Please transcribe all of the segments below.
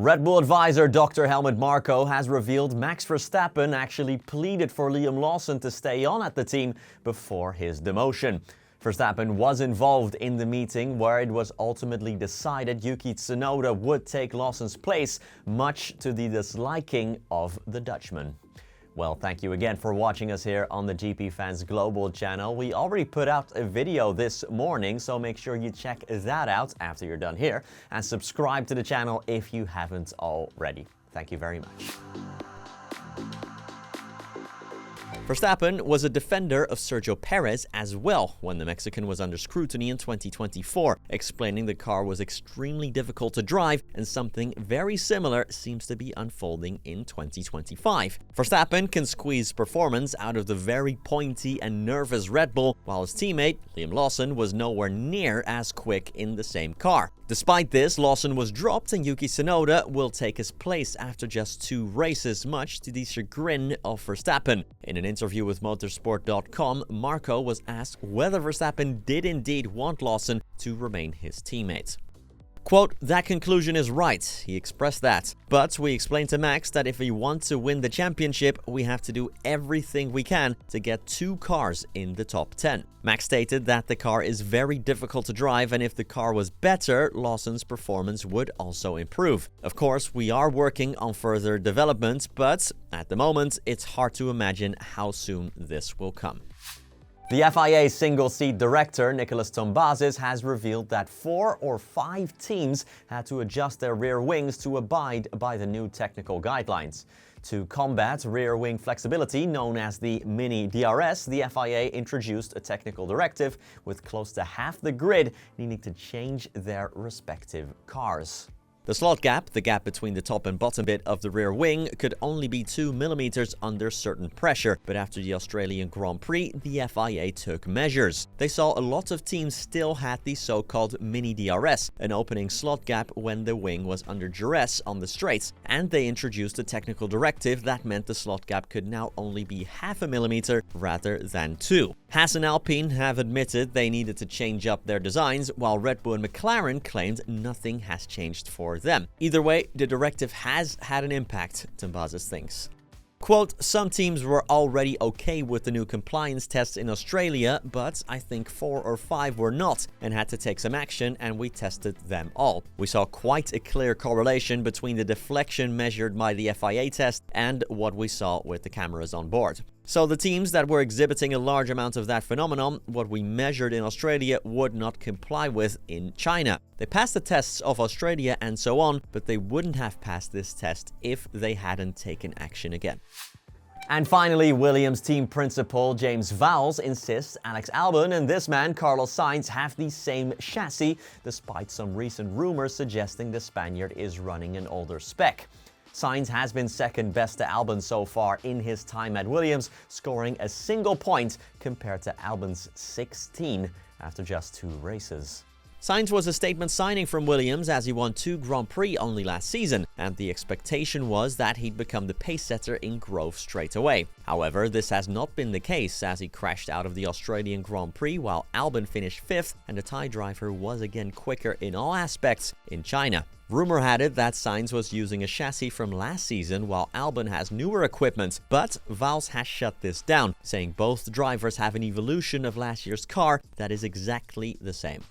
Red Bull advisor Dr Helmut Marko has revealed Max Verstappen actually pleaded for Liam Lawson to stay on at the team before his demotion. Verstappen was involved in the meeting where it was ultimately decided Yuki Tsunoda would take Lawson's place, much to the disliking of the Dutchman. Well, thank you again for watching us here on the GPFans Global channel. We already put out a video this morning, so make sure you check that out after you're done here and subscribe to the channel if you haven't already. Thank you very much. Verstappen was a defender of Sergio Perez as well when the Mexican was under scrutiny in 2024, explaining the car was extremely difficult to drive and something very similar seems to be unfolding in 2025. Verstappen can squeeze performance out of the very pointy and nervous Red Bull, while his teammate, Liam Lawson, was nowhere near as quick in the same car. Despite this, Lawson was dropped and Yuki Tsunoda will take his place after just 2 races, much to the chagrin of Verstappen. In an interview with motorsport.com, Marko was asked whether Verstappen did indeed want Lawson to remain his teammate. Quote, "That conclusion is right," he expressed that. "But we explained to Max that if we want to win the championship, we have to do everything we can to get 2 cars in the top 10. Max stated that the car is very difficult to drive and if the car was better, Lawson's performance would also improve. Of course, we are working on further development, but at the moment, it's hard to imagine how soon this will come." The FIA single-seat director, Nicolas Tombazis, has revealed that 4 or 5 teams had to adjust their rear wings to abide by the new technical guidelines. To combat rear wing flexibility, known as the Mini DRS, the FIA introduced a technical directive with close to half the grid needing to change their respective cars. The slot gap, the gap between the top and bottom bit of the rear wing, could only be 2 millimeters under certain pressure, but after the Australian Grand Prix, the FIA took measures. They saw a lot of teams still had the so-called Mini DRS, an opening slot gap when the wing was under duress on the straights, and they introduced a technical directive that meant the slot gap could now only be half a millimeter rather than 2. Haas and Alpine have admitted they needed to change up their designs, while Red Bull and McLaren claimed nothing has changed for them. Either way, the directive has had an impact, Tombazis thinks. Quote, "Some teams were already okay with the new compliance tests in Australia, but I think 4 or 5 were not and had to take some action, and we tested them all. We saw quite a clear correlation between the deflection measured by the FIA test and what we saw with the cameras on board. So the teams that were exhibiting a large amount of that phenomenon, what we measured in Australia, would not comply with in China. They passed the tests of Australia and so on, but they wouldn't have passed this test if they hadn't taken action again." And finally, Williams team principal James Vowles insists Alex Albon and this man, Carlos Sainz, have the same chassis, despite some recent rumors suggesting the Spaniard is running an older spec. Sainz has been second best to Albon so far in his time at Williams, scoring a single point compared to Albon's 16 after just 2 races. Sainz was a statement signing from Williams as he won 2 Grand Prix only last season, and the expectation was that he'd become the pace setter in Grove straight away. However, this has not been the case as he crashed out of the Australian Grand Prix while Albon finished 5th and the Thai driver was again quicker in all aspects in China. Rumor had it that Sainz was using a chassis from last season while Albon has newer equipment, but Vowles has shut this down, saying both drivers have an evolution of last year's car that is exactly the same.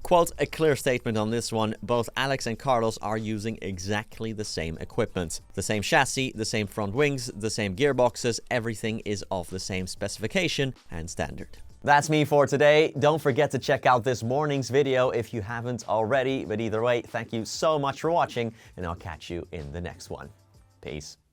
Quote, "A clear statement on this one, both Alex and Carlos are using exactly the same equipment. The same chassis, the same front wings, the same gearboxes, everything is of the same specification and standard." That's me for today. Don't forget to check out this morning's video if you haven't already, but either way, thank you so much for watching and I'll catch you in the next one. Peace.